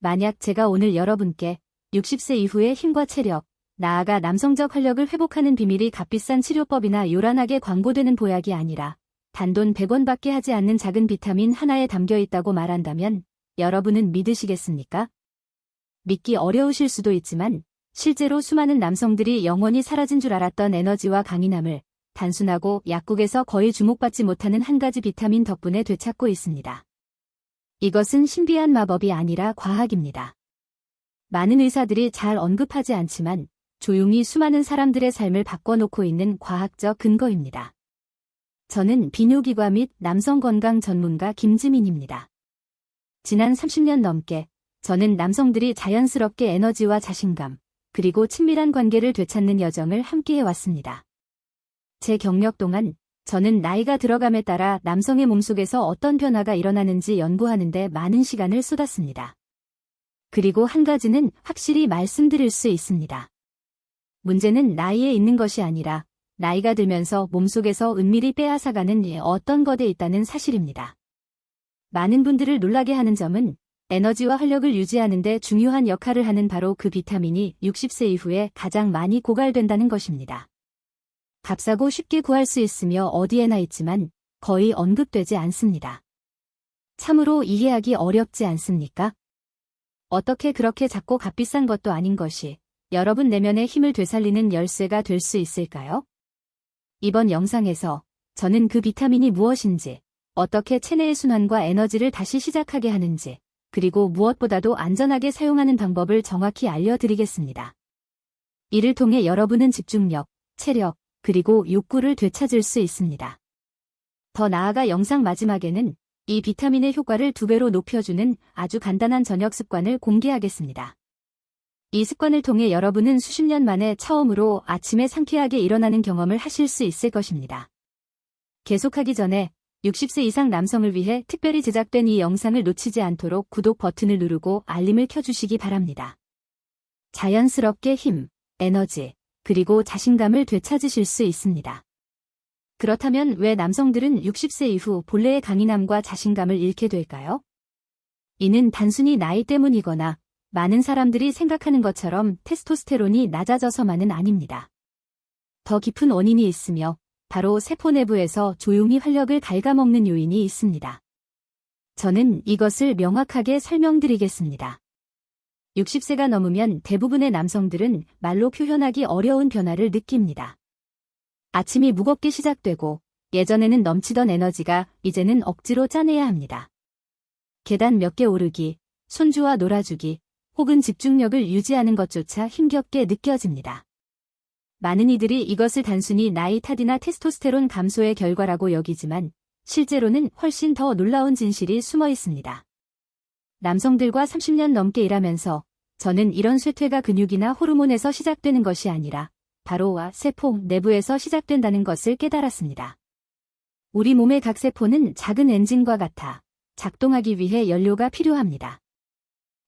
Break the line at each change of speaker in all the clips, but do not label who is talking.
만약 제가 오늘 여러분께 60세 이후의 힘과 체력, 나아가 남성적 활력을 회복하는 비밀이 값비싼 치료법이나 요란하게 광고되는 보약이 아니라 단돈 100원밖에 하지 않는 작은 비타민 하나에 담겨 있다고 말한다면 여러분은 믿으시겠습니까? 믿기 어려우실 수도 있지만 실제로 수많은 남성들이 영원히 사라진 줄 알았던 에너지와 강인함을 단순하고 약국에서 거의 주목받지 못하는 한 가지 비타민 덕분에 되찾고 있습니다. 이것은 신비한 마법이 아니라 과학입니다. 많은 의사들이 잘 언급하지 않지만 조용히 수많은 사람들의 삶을 바꿔놓고 있는 과학적 근거입니다. 저는 비뇨기과 및 남성 건강 전문가 김지민입니다. 지난 30년 넘게 저는 남성들이 자연스럽게 에너지와 자신감, 그리고 친밀한 관계를 되찾는 여정을 함께해 왔습니다. 제 경력 동안 저는 나이가 들어감에 따라 남성의 몸속에서 어떤 변화가 일어나는지 연구하는 데 많은 시간을 쏟았습니다. 그리고 한 가지는 확실히 말씀드릴 수 있습니다. 문제는 나이에 있는 것이 아니라 나이가 들면서 몸속에서 은밀히 빼앗아가는 어떤 것에 있다는 사실입니다. 많은 분들을 놀라게 하는 점은 에너지와 활력을 유지하는 데 중요한 역할을 하는 바로 그 비타민이 60세 이후에 가장 많이 고갈된다는 것입니다. 값싸고 쉽게 구할 수 있으며 어디에나 있지만 거의 언급되지 않습니다. 참으로 이해하기 어렵지 않습니까? 어떻게 그렇게 작고 값비싼 것도 아닌 것이 여러분 내면의 힘을 되살리는 열쇠가 될 수 있을까요? 이번 영상에서 저는 그 비타민이 무엇인지, 어떻게 체내의 순환과 에너지를 다시 시작하게 하는지, 그리고 무엇보다도 안전하게 사용하는 방법을 정확히 알려드리겠습니다. 이를 통해 여러분은 집중력, 체력, 그리고 욕구를 되찾을 수 있습니다. 더 나아가 영상 마지막에는 이 비타민의 효과를 2배로 높여주는 아주 간단한 저녁 습관을 공개하겠습니다. 이 습관을 통해 여러분은 수십 년 만에 처음으로 아침에 상쾌하게 일어나는 경험을 하실 수 있을 것입니다. 계속하기 전에 60세 이상 남성을 위해 특별히 제작된 이 영상을 놓치지 않도록 구독 버튼을 누르고 알림을 켜주시기 바랍니다. 자연스럽게 힘, 에너지, 그리고 자신감을 되찾으실 수 있습니다. 그렇다면 왜 남성들은 60세 이후 본래의 강인함과 자신감을 잃게 될까요? 이는 단순히 나이 때문이거나 많은 사람들이 생각하는 것처럼 테스토스테론이 낮아져서만은 아닙니다. 더 깊은 원인이 있으며 바로 세포 내부에서 조용히 활력을 갉아먹는 요인이 있습니다. 저는 이것을 명확하게 설명드리겠습니다. 60세가 넘으면 대부분의 남성들은 말로 표현하기 어려운 변화를 느낍니다. 아침이 무겁게 시작되고 예전에는 넘치던 에너지가 이제는 억지로 짜내야 합니다. 계단 몇 개 오르기, 손주와 놀아주기, 혹은 집중력을 유지하는 것조차 힘겹게 느껴집니다. 많은 이들이 이것을 단순히 나이 탓이나 테스토스테론 감소의 결과라고 여기지만 실제로는 훨씬 더 놀라운 진실이 숨어 있습니다. 남성들과 30년 넘게 일하면서 저는 이런 쇠퇴가 근육이나 호르몬에서 시작되는 것이 아니라 바로 세포 내부에서 시작된다는 것을 깨달았습니다. 우리 몸의 각 세포는 작은 엔진과 같아 작동하기 위해 연료가 필요합니다.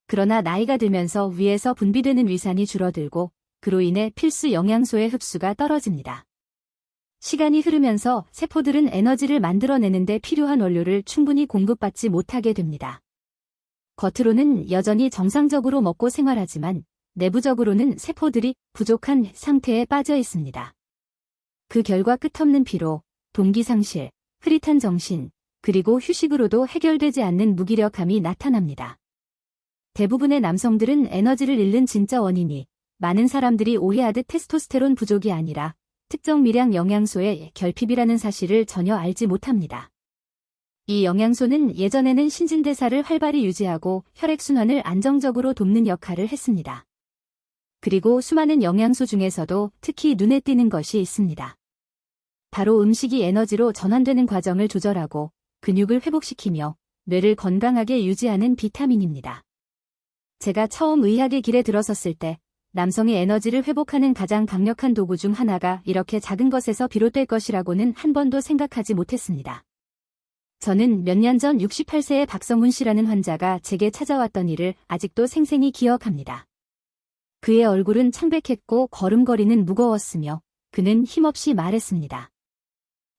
그러나 나이가 들면서 위에서 분비되는 위산이 줄어들고 그로 인해 필수 영양소의 흡수가 떨어집니다. 시간이 흐르면서 세포들은 에너지를 만들어내는 데 필요한 원료를 충분히 공급받지 못하게 됩니다. 겉으로는 여전히 정상적으로 먹고 생활하지만 내부적으로는 세포들이 부족한 상태에 빠져 있습니다. 그 결과 끝없는 피로, 동기상실, 흐릿한 정신, 그리고 휴식으로도 해결되지 않는 무기력함이 나타납니다. 대부분의 남성들은 에너지를 잃는 진짜 원인이 많은 사람들이 오해하듯 테스토스테론 부족이 아니라 특정 미량 영양소의 결핍이라는 사실을 전혀 알지 못합니다. 이 영양소는 예전에는 신진대사를 활발히 유지하고 혈액순환을 안정적으로 돕는 역할을 했습니다. 그리고 수많은 영양소 중에서도 특히 눈에 띄는 것이 있습니다. 바로 음식이 에너지로 전환되는 과정을 조절하고 근육을 회복시키며 뇌를 건강하게 유지하는 비타민입니다. 제가 처음 의학의 길에 들어섰을 때 남성의 에너지를 회복하는 가장 강력한 도구 중 하나가 이렇게 작은 것에서 비롯될 것이라고는 한 번도 생각하지 못했습니다. 저는 몇 년 전 68세의 박성훈 씨라는 환자가 제게 찾아왔던 일을 아직도 생생히 기억합니다. 그의 얼굴은 창백했고 걸음걸이는 무거웠으며 그는 힘없이 말했습니다.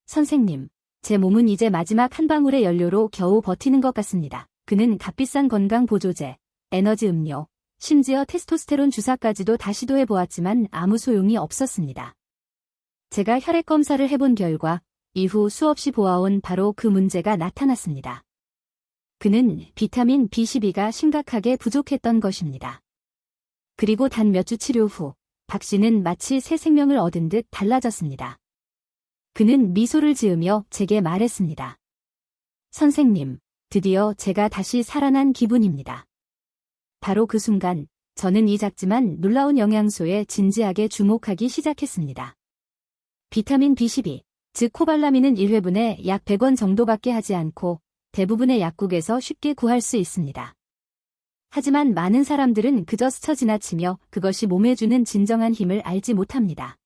선생님, 제 몸은 이제 마지막 한 방울의 연료로 겨우 버티는 것 같습니다. 그는 값비싼 건강 보조제, 에너지 음료, 심지어 테스토스테론 주사까지도 다 시도해 보았지만 아무 소용이 없었습니다. 제가 혈액 검사를 해본 결과 이후 수없이 보아온 바로 그 문제가 나타났습니다. 그는 비타민 B12가 심각하게 부족했던 것입니다. 그리고 단 몇 주 치료 후 박 씨는 마치 새 생명을 얻은 듯 달라졌습니다. 그는 미소를 지으며 제게 말했습니다. 선생님, 드디어 제가 다시 살아난 기분입니다. 바로 그 순간 저는 이 작지만 놀라운 영양소에 진지하게 주목하기 시작했습니다. 비타민 B12, 즉 코발라민은 1회분에 약 100원 정도밖에 하지 않고 대부분의 약국에서 쉽게 구할 수 있습니다. 하지만 많은 사람들은 그저 스쳐 지나치며 그것이 몸에 주는 진정한 힘을 알지 못합니다.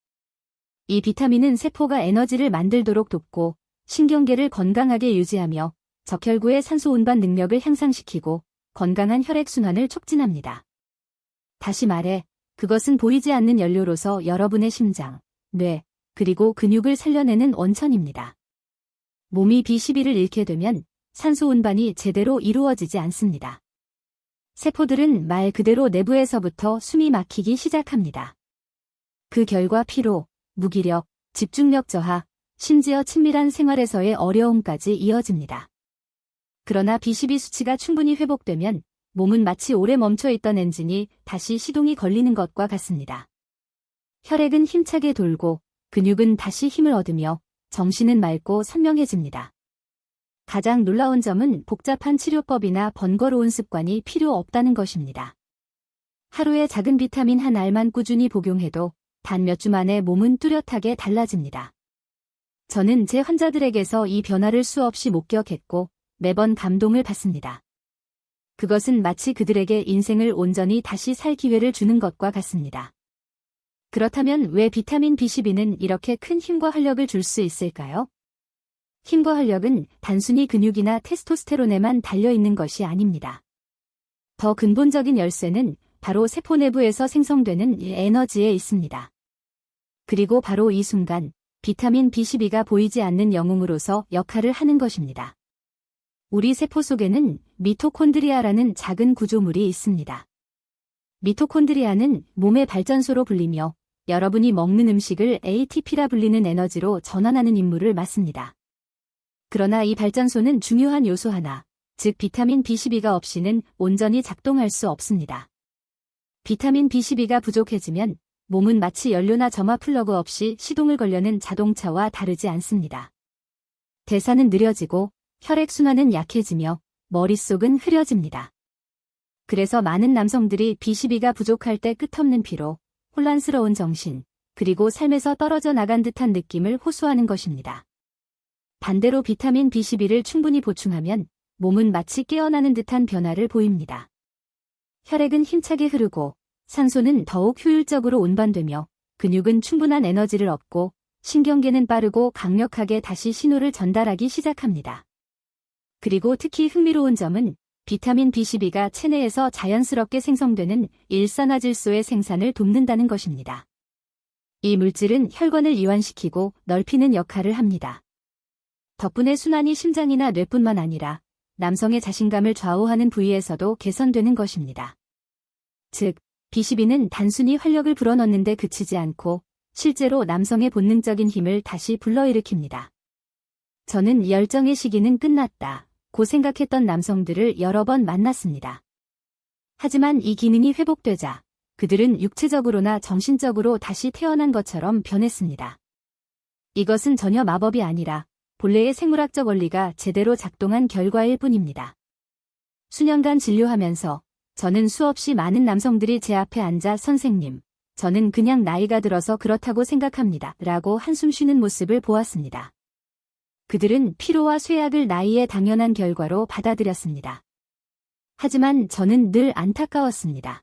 이 비타민은 세포가 에너지를 만들도록 돕고 신경계를 건강하게 유지하며 적혈구의 산소 운반 능력을 향상시키고 건강한 혈액순환을 촉진합니다. 다시 말해, 그것은 보이지 않는 연료로서 여러분의 심장, 뇌, 그리고 근육을 살려내는 원천입니다. 몸이 B12를 잃게 되면 산소 운반이 제대로 이루어지지 않습니다. 세포들은 말 그대로 내부에서부터 숨이 막히기 시작합니다. 그 결과 피로, 무기력, 집중력 저하, 심지어 친밀한 생활에서의 어려움까지 이어집니다. 그러나 B12 수치가 충분히 회복되면 몸은 마치 오래 멈춰있던 엔진이 다시 시동이 걸리는 것과 같습니다. 혈액은 힘차게 돌고 근육은 다시 힘을 얻으며 정신은 맑고 선명해집니다. 가장 놀라운 점은 복잡한 치료법이나 번거로운 습관이 필요 없다는 것입니다. 하루에 작은 비타민 한 알만 꾸준히 복용해도 단 몇 주 만에 몸은 뚜렷하게 달라집니다. 저는 제 환자들에게서 이 변화를 수없이 목격했고 매번 감동을 받습니다. 그것은 마치 그들에게 인생을 온전히 다시 살 기회를 주는 것과 같습니다. 그렇다면 왜 비타민 B12는 이렇게 큰 힘과 활력을 줄 수 있을까요? 힘과 활력은 단순히 근육이나 테스토스테론에만 달려있는 것이 아닙니다. 더 근본적인 열쇠는 바로 세포 내부에서 생성되는 에너지에 있습니다. 그리고 바로 이 순간 비타민 B12가 보이지 않는 영웅으로서 역할을 하는 것입니다. 우리 세포 속에는 미토콘드리아라는 작은 구조물이 있습니다. 미토콘드리아는 몸의 발전소로 불리며 여러분이 먹는 음식을 ATP라 불리는 에너지로 전환하는 임무를 맡습니다. 그러나 이 발전소는 중요한 요소 하나, 즉 비타민 B12가 없이는 온전히 작동할 수 없습니다. 비타민 B12가 부족해지면 몸은 마치 연료나 점화 플러그 없이 시동을 걸려는 자동차와 다르지 않습니다. 대사는 느려지고 혈액순환은 약해지며 머릿속은 흐려집니다. 그래서 많은 남성들이 B12가 부족할 때 끝없는 피로, 혼란스러운 정신, 그리고 삶에서 떨어져 나간 듯한 느낌을 호소하는 것입니다. 반대로 비타민 B12를 충분히 보충하면 몸은 마치 깨어나는 듯한 변화를 보입니다. 혈액은 힘차게 흐르고 산소는 더욱 효율적으로 운반되며 근육은 충분한 에너지를 얻고 신경계는 빠르고 강력하게 다시 신호를 전달하기 시작합니다. 그리고 특히 흥미로운 점은 비타민 B12가 체내에서 자연스럽게 생성되는 일산화질소의 생산을 돕는다는 것입니다. 이 물질은 혈관을 이완시키고 넓히는 역할을 합니다. 덕분에 순환이 심장이나 뇌뿐만 아니라 남성의 자신감을 좌우하는 부위에서도 개선되는 것입니다. 즉, B12는 단순히 활력을 불어넣는 데 그치지 않고 실제로 남성의 본능적인 힘을 다시 불러일으킵니다. 저는 열정의 시기는 끝났다 고 생각했던 남성들을 여러 번 만났습니다. 하지만 이 기능이 회복되자 그들은 육체적으로나 정신적으로 다시 태어난 것처럼 변했습니다. 이것은 전혀 마법이 아니라 본래의 생물학적 원리가 제대로 작동한 결과일 뿐입니다. 수년간 진료하면서 저는 수없이 많은 남성들이 제 앞에 앉아 선생님, 저는 그냥 나이가 들어서 그렇다고 생각합니다. 라고 한숨 쉬는 모습을 보았습니다. 그들은 피로와 쇠약을 나이의 당연한 결과로 받아들였습니다. 하지만 저는 늘 안타까웠습니다.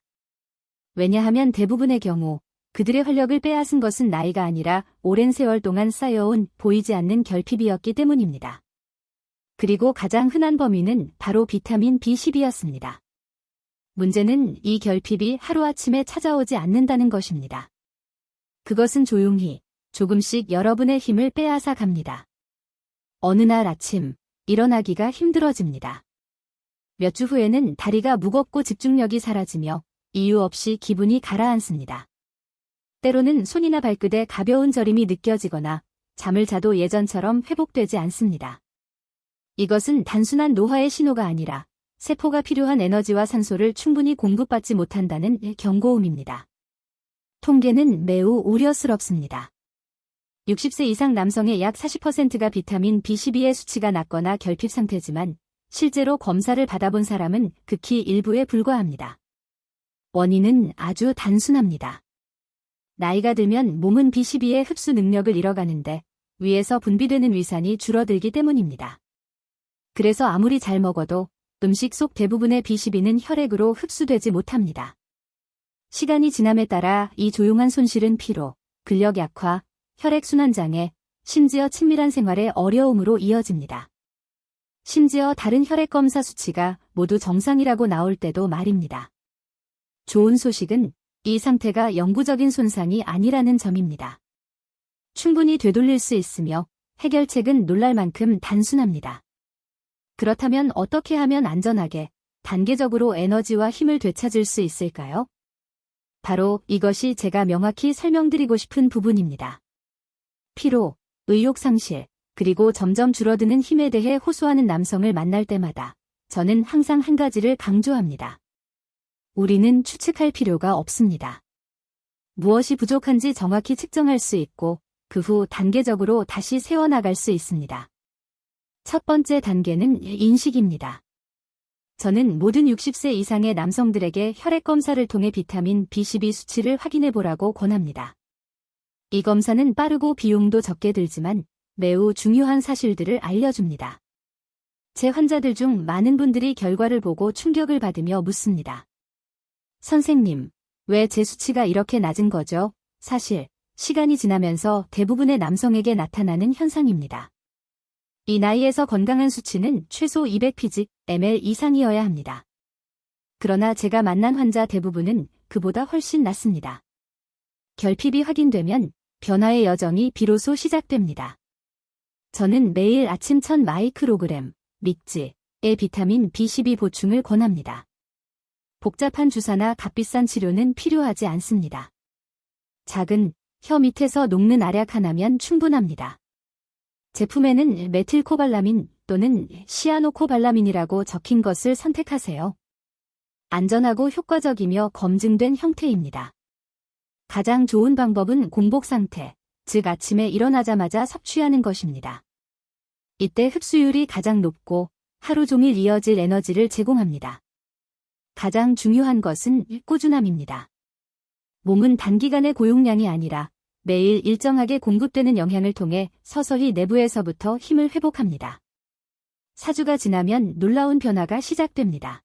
왜냐하면 대부분의 경우 그들의 활력을 빼앗은 것은 나이가 아니라 오랜 세월 동안 쌓여온 보이지 않는 결핍이었기 때문입니다. 그리고 가장 흔한 범인은 바로 비타민 B12였습니다. 문제는 이 결핍이 하루아침에 찾아오지 않는다는 것입니다. 그것은 조용히 조금씩 여러분의 힘을 빼앗아 갑니다. 어느 날 아침 일어나기가 힘들어집니다. 몇 주 후에는 다리가 무겁고 집중력이 사라지며 이유 없이 기분이 가라앉습니다. 때로는 손이나 발끝에 가벼운 저림이 느껴지거나 잠을 자도 예전처럼 회복되지 않습니다. 이것은 단순한 노화의 신호가 아니라 세포가 필요한 에너지와 산소를 충분히 공급받지 못한다는 경고음입니다. 통계는 매우 우려스럽습니다. 60세 이상 남성의 약 40%가 비타민 B12의 수치가 낮거나 결핍 상태지만 실제로 검사를 받아본 사람은 극히 일부에 불과합니다. 원인은 아주 단순합니다. 나이가 들면 몸은 B12의 흡수 능력을 잃어가는데 위에서 분비되는 위산이 줄어들기 때문입니다. 그래서 아무리 잘 먹어도 음식 속 대부분의 B12는 혈액으로 흡수되지 못합니다. 시간이 지남에 따라 이 조용한 손실은 피로, 근력 약화, 혈액순환 장애, 심지어 친밀한 생활의 어려움으로 이어집니다. 심지어 다른 혈액 검사 수치가 모두 정상이라고 나올 때도 말입니다. 좋은 소식은 이 상태가 영구적인 손상이 아니라는 점입니다. 충분히 되돌릴 수 있으며 해결책은 놀랄 만큼 단순합니다. 그렇다면 어떻게 하면 안전하게, 단계적으로 에너지와 힘을 되찾을 수 있을까요? 바로 이것이 제가 명확히 설명드리고 싶은 부분입니다. 피로, 의욕 상실, 그리고 점점 줄어드는 힘에 대해 호소하는 남성을 만날 때마다 저는 항상 한 가지를 강조합니다. 우리는 추측할 필요가 없습니다. 무엇이 부족한지 정확히 측정할 수 있고 그 후 단계적으로 다시 세워나갈 수 있습니다. 첫 번째 단계는 인식입니다. 저는 모든 60세 이상의 남성들에게 혈액 검사를 통해 비타민 B12 수치를 확인해 보라고 권합니다. 이 검사는 빠르고 비용도 적게 들지만 매우 중요한 사실들을 알려줍니다. 제 환자들 중 많은 분들이 결과를 보고 충격을 받으며 묻습니다. 선생님, 왜 제 수치가 이렇게 낮은 거죠? 사실, 시간이 지나면서 대부분의 남성에게 나타나는 현상입니다. 이 나이에서 건강한 수치는 최소 200pg/ml 이상이어야 합니다. 그러나 제가 만난 환자 대부분은 그보다 훨씬 낮습니다. 결핍이 확인되면 변화의 여정이 비로소 시작됩니다. 저는 매일 아침 1000마이크로그램, 믹지의 비타민 B12 보충을 권합니다. 복잡한 주사나 값비싼 치료는 필요하지 않습니다. 작은 혀 밑에서 녹는 알약 하나면 충분합니다. 제품에는 메틸코발라민 또는 시아노코발라민이라고 적힌 것을 선택하세요. 안전하고 효과적이며 검증된 형태입니다. 가장 좋은 방법은 공복 상태, 즉 아침에 일어나자마자 섭취하는 것입니다. 이때 흡수율이 가장 높고 하루 종일 이어질 에너지를 제공합니다. 가장 중요한 것은 꾸준함입니다. 몸은 단기간의 고용량이 아니라 매일 일정하게 공급되는 영향을 통해 서서히 내부에서부터 힘을 회복합니다. 4주가 지나면 놀라운 변화가 시작됩니다.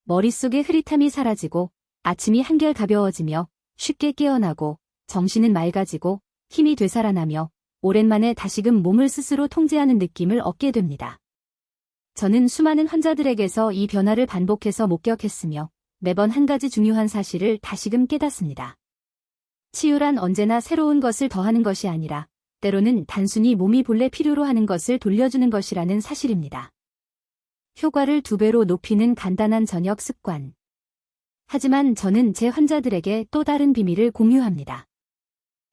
머릿속의 흐릿함이 사라지고 아침이 한결 가벼워지며 쉽게 깨어나고 정신은 맑아지고 힘이 되살아나며 오랜만에 다시금 몸을 스스로 통제하는 느낌을 얻게 됩니다. 저는 수많은 환자들에게서 이 변화를 반복해서 목격했으며 매번 한 가지 중요한 사실을 다시금 깨닫습니다. 치유란 언제나 새로운 것을 더하는 것이 아니라 때로는 단순히 몸이 본래 필요로 하는 것을 돌려주는 것이라는 사실입니다. 효과를 2배로 높이는 간단한 저녁 습관. 하지만 저는 제 환자들에게 또 다른 비밀을 공유합니다.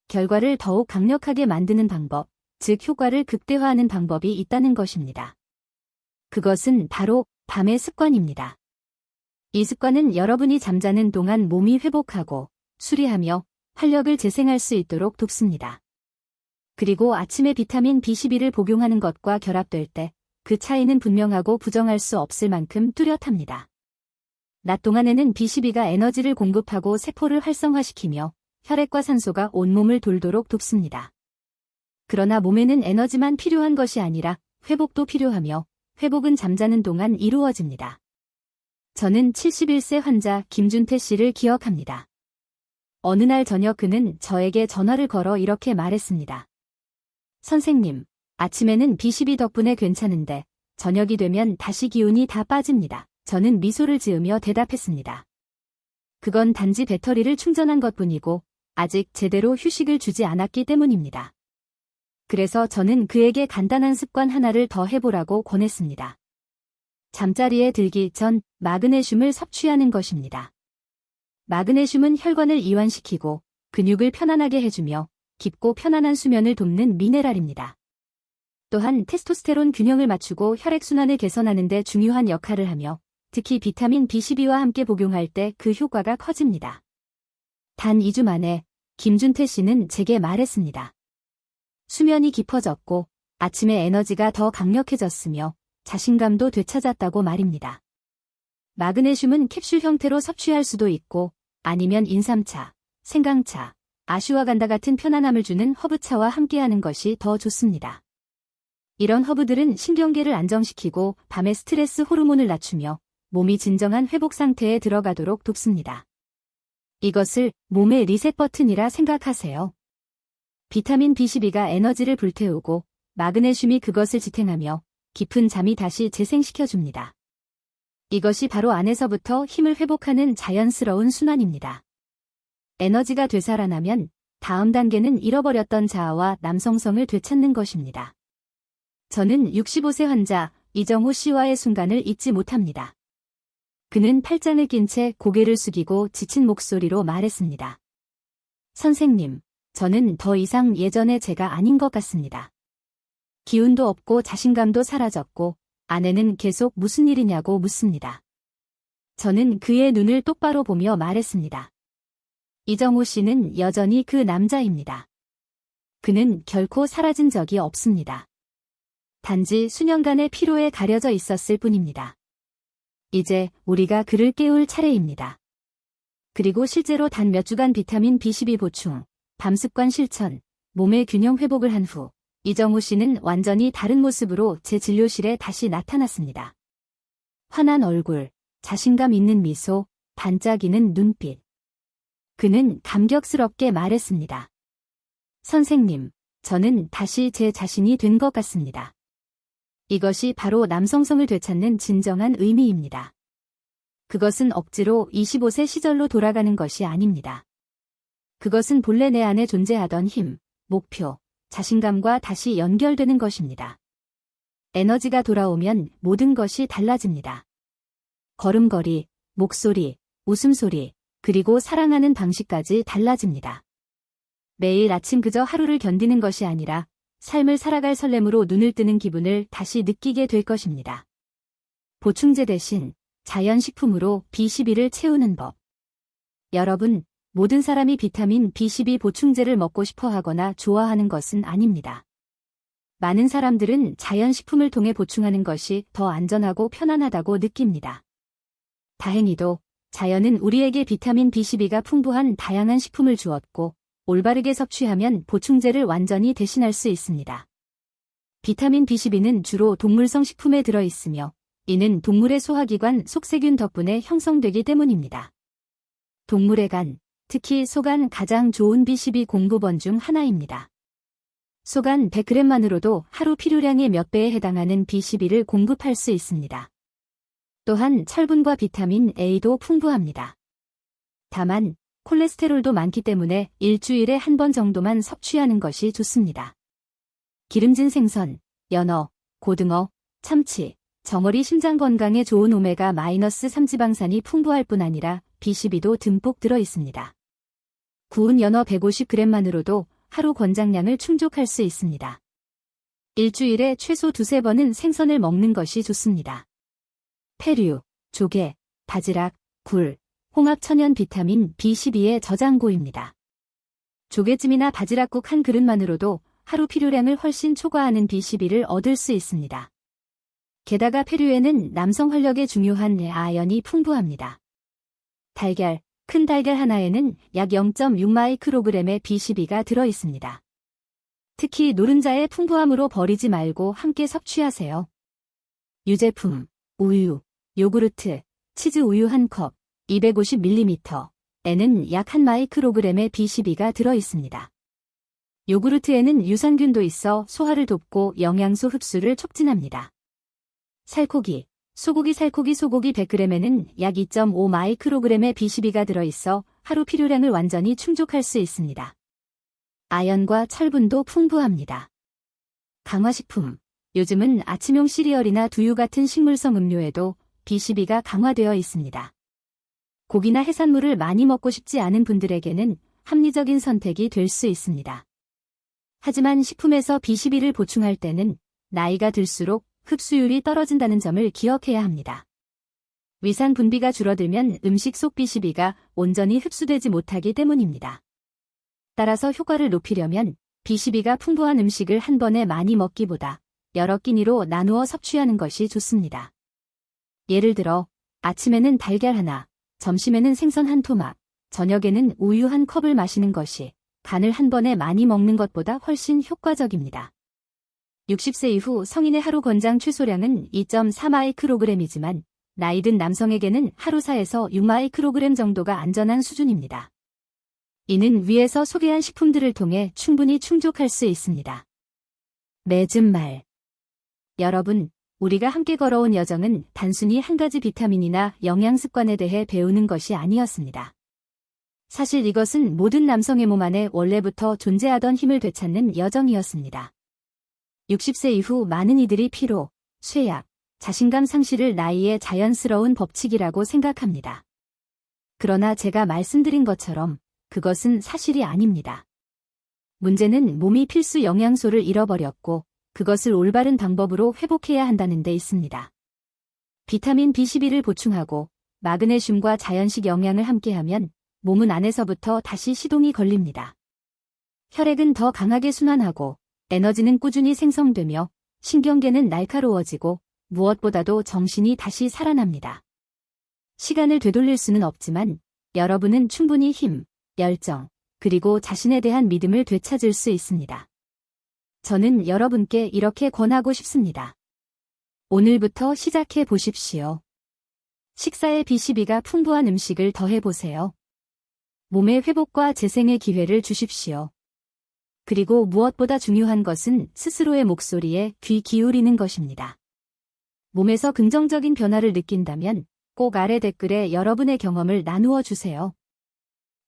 결과를 더욱 강력하게 만드는 방법, 즉 효과를 극대화하는 방법이 있다는 것입니다. 그것은 바로 밤의 습관입니다. 이 습관은 여러분이 잠자는 동안 몸이 회복하고 수리하며 활력을 재생할 수 있도록 돕습니다. 그리고 아침에 비타민 B12를 복용하는 것과 결합될 때 그 차이는 분명하고 부정할 수 없을 만큼 뚜렷합니다. 낮 동안에는 B12가 에너지를 공급하고 세포를 활성화시키며 혈액과 산소가 온몸을 돌도록 돕습니다. 그러나 몸에는 에너지만 필요한 것이 아니라 회복도 필요하며 회복은 잠자는 동안 이루어집니다. 저는 71세 환자 김준태 씨를 기억합니다. 어느 날 저녁 그는 저에게 전화를 걸어 이렇게 말했습니다. 선생님, 아침에는 B12 덕분에 괜찮은데 저녁이 되면 다시 기운이 다 빠집니다. 저는 미소를 지으며 대답했습니다. 그건 단지 배터리를 충전한 것뿐이고 아직 제대로 휴식을 주지 않았기 때문입니다. 그래서 저는 그에게 간단한 습관 하나를 더 해보라고 권했습니다. 잠자리에 들기 전 마그네슘을 섭취하는 것입니다. 마그네슘은 혈관을 이완시키고 근육을 편안하게 해주며 깊고 편안한 수면을 돕는 미네랄입니다. 또한 테스토스테론 균형을 맞추고 혈액순환을 개선하는 데 중요한 역할을 하며 특히 비타민 B12와 함께 복용할 때 그 효과가 커집니다. 단 2주 만에 김준태 씨는 제게 말했습니다. 수면이 깊어졌고 아침에 에너지가 더 강력해졌으며 자신감도 되찾았다고 말입니다. 마그네슘은 캡슐 형태로 섭취할 수도 있고 아니면 인삼차, 생강차, 아슈와간다 같은 편안함을 주는 허브차와 함께하는 것이 더 좋습니다. 이런 허브들은 신경계를 안정시키고 밤의 스트레스 호르몬을 낮추며 몸이 진정한 회복 상태에 들어가도록 돕습니다. 이것을 몸의 리셋 버튼이라 생각하세요. 비타민 B12가 에너지를 불태우고 마그네슘이 그것을 지탱하며 깊은 잠이 다시 재생시켜줍니다. 이것이 바로 안에서부터 힘을 회복하는 자연스러운 순환입니다. 에너지가 되살아나면 다음 단계는 잃어버렸던 자아와 남성성을 되찾는 것입니다. 저는 65세 환자 이정호 씨와의 순간을 잊지 못합니다. 그는 팔짱을 낀 채 고개를 숙이고 지친 목소리로 말했습니다. 선생님, 저는 더 이상 예전의 제가 아닌 것 같습니다. 기운도 없고 자신감도 사라졌고 아내는 계속 무슨 일이냐고 묻습니다. 저는 그의 눈을 똑바로 보며 말했습니다. 이정호 씨는 여전히 그 남자입니다. 그는 결코 사라진 적이 없습니다. 단지 수년간의 피로에 가려져 있었을 뿐입니다. 이제 우리가 그를 깨울 차례입니다. 그리고 실제로 단 몇 주간 비타민 B12 보충, 밤습관 실천, 몸의 균형 회복을 한 후 이정호 씨는 완전히 다른 모습으로 제 진료실에 다시 나타났습니다. 환한 얼굴, 자신감 있는 미소, 반짝이는 눈빛. 그는 감격스럽게 말했습니다. 선생님, 저는 다시 제 자신이 된 것 같습니다. 이것이 바로 남성성을 되찾는 진정한 의미입니다. 그것은 억지로 25세 시절로 돌아가는 것이 아닙니다. 그것은 본래 내 안에 존재하던 힘, 목표, 자신감과 다시 연결되는 것입니다. 에너지가 돌아오면 모든 것이 달라집니다. 걸음걸이, 목소리, 웃음소리, 그리고 사랑하는 방식까지 달라집니다. 매일 아침 그저 하루를 견디는 것이 아니라 삶을 살아갈 설렘으로 눈을 뜨는 기분을 다시 느끼게 될 것입니다. 보충제 대신 자연식품으로 B12를 채우는 법. 여러분, 모든 사람이 비타민 B12 보충제를 먹고 싶어 하거나 좋아하는 것은 아닙니다. 많은 사람들은 자연식품을 통해 보충하는 것이 더 안전하고 편안하다고 느낍니다. 다행히도 자연은 우리에게 비타민 B12가 풍부한 다양한 식품을 주었고 올바르게 섭취하면 보충제를 완전히 대신할 수 있습니다. 비타민 B12는 주로 동물성 식품에 들어있으며 이는 동물의 소화기관 속세균 덕분에 형성되기 때문입니다. 동물의 간, 특히 소간 가장 좋은 B12 공급원 중 하나입니다. 소간 100g만으로도 하루 필요량의 몇 배에 해당하는 B12를 공급할 수 있습니다. 또한 철분과 비타민 A도 풍부합니다. 다만 콜레스테롤도 많기 때문에 일주일에 한 번 정도만 섭취하는 것이 좋습니다. 기름진 생선, 연어, 고등어, 참치, 정어리 심장 건강에 좋은 오메가-3 지방산이 풍부할 뿐 아니라 B12도 듬뿍 들어 있습니다. 구운 연어 150g만으로도 하루 권장량을 충족할 수 있습니다. 일주일에 최소 2~3번은 생선을 먹는 것이 좋습니다. 페류, 조개, 바지락, 굴, 홍합 천연 비타민 B12의 저장고입니다. 조개찜이나 바지락국 한 그릇만으로도 하루 필요량을 훨씬 초과하는 B12를 얻을 수 있습니다. 게다가 페류에는 남성 활력에 중요한 아연이 풍부합니다. 달걀, 큰 달걀 하나에는 약 0.6마이크로그램의 B12가 들어 있습니다. 특히 노른자의 풍부함으로 버리지 말고 함께 섭취하세요. 유제품, 우유, 요구르트, 치즈 우유 1컵, 250ml에는 약 1마이크로그램의 B12가 들어 있습니다. 요구르트에는 유산균도 있어 소화를 돕고 영양소 흡수를 촉진합니다. 살코기, 소고기 100g에는 약 2.5마이크로그램의 B12가 들어있어 하루 필요량을 완전히 충족할 수 있습니다. 아연과 철분도 풍부합니다. 강화식품, 요즘은 아침용 시리얼이나 두유 같은 식물성 음료에도 B12가 강화되어 있습니다. 고기나 해산물을 많이 먹고 싶지 않은 분들에게는 합리적인 선택이 될 수 있습니다. 하지만 식품에서 B12를 보충할 때는 나이가 들수록 흡수율이 떨어진다는 점을 기억해야 합니다. 위산 분비가 줄어들면 음식 속 B12가 온전히 흡수되지 못하기 때문입니다. 따라서 효과를 높이려면 B12가 풍부한 음식을 한 번에 많이 먹기보다 여러 끼니로 나누어 섭취하는 것이 좋습니다. 예를 들어 아침에는 달걀 하나, 점심에는 생선 한 토막, 저녁에는 우유 한 컵을 마시는 것이 간을 한 번에 많이 먹는 것보다 훨씬 효과적입니다. 60세 이후 성인의 하루 권장 최소량은 2.4마이크로그램이지만 나이 든 남성에게는 하루 4에서 6마이크로그램 정도가 안전한 수준입니다. 이는 위에서 소개한 식품들을 통해 충분히 충족할 수 있습니다. 맺은 말. 여러분, 우리가 함께 걸어온 여정은 단순히 한 가지 비타민이나 영양 습관에 대해 배우는 것이 아니었습니다. 사실 이것은 모든 남성의 몸 안에 원래부터 존재하던 힘을 되찾는 여정이었습니다. 60세 이후 많은 이들이 피로, 쇠약, 자신감 상실을 나이의 자연스러운 법칙이라고 생각합니다. 그러나 제가 말씀드린 것처럼 그것은 사실이 아닙니다. 문제는 몸이 필수 영양소를 잃어버렸고 그것을 올바른 방법으로 회복해야 한다는 데 있습니다. 비타민 B12를 보충하고 마그네슘과 자연식 영양을 함께하면 몸은 안에서부터 다시 시동이 걸립니다. 혈액은 더 강하게 순환하고 에너지는 꾸준히 생성되며 신경계는 날카로워지고 무엇보다도 정신이 다시 살아납니다. 시간을 되돌릴 수는 없지만 여러분은 충분히 힘, 열정, 그리고 자신에 대한 믿음을 되찾을 수 있습니다. 저는 여러분께 이렇게 권하고 싶습니다. 오늘부터 시작해 보십시오. 식사에 B12가 풍부한 음식을 더해보세요. 몸의 회복과 재생의 기회를 주십시오. 그리고 무엇보다 중요한 것은 스스로의 목소리에 귀 기울이는 것입니다. 몸에서 긍정적인 변화를 느낀다면 꼭 아래 댓글에 여러분의 경험을 나누어 주세요.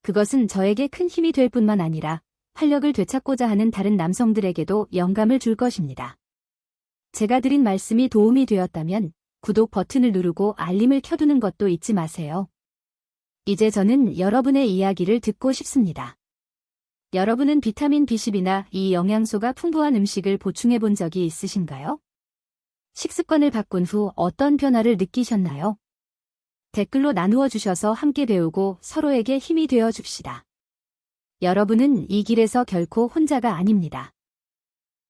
그것은 저에게 큰 힘이 될 뿐만 아니라 활력을 되찾고자 하는 다른 남성들에게도 영감을 줄 것입니다. 제가 드린 말씀이 도움이 되었다면 구독 버튼을 누르고 알림을 켜두는 것도 잊지 마세요. 이제 저는 여러분의 이야기를 듣고 싶습니다. 여러분은 비타민 B12나 이 영양소가 풍부한 음식을 보충해 본 적이 있으신가요? 식습관을 바꾼 후 어떤 변화를 느끼셨나요? 댓글로 나누어 주셔서 함께 배우고 서로에게 힘이 되어 줍시다. 여러분은 이 길에서 결코 혼자가 아닙니다.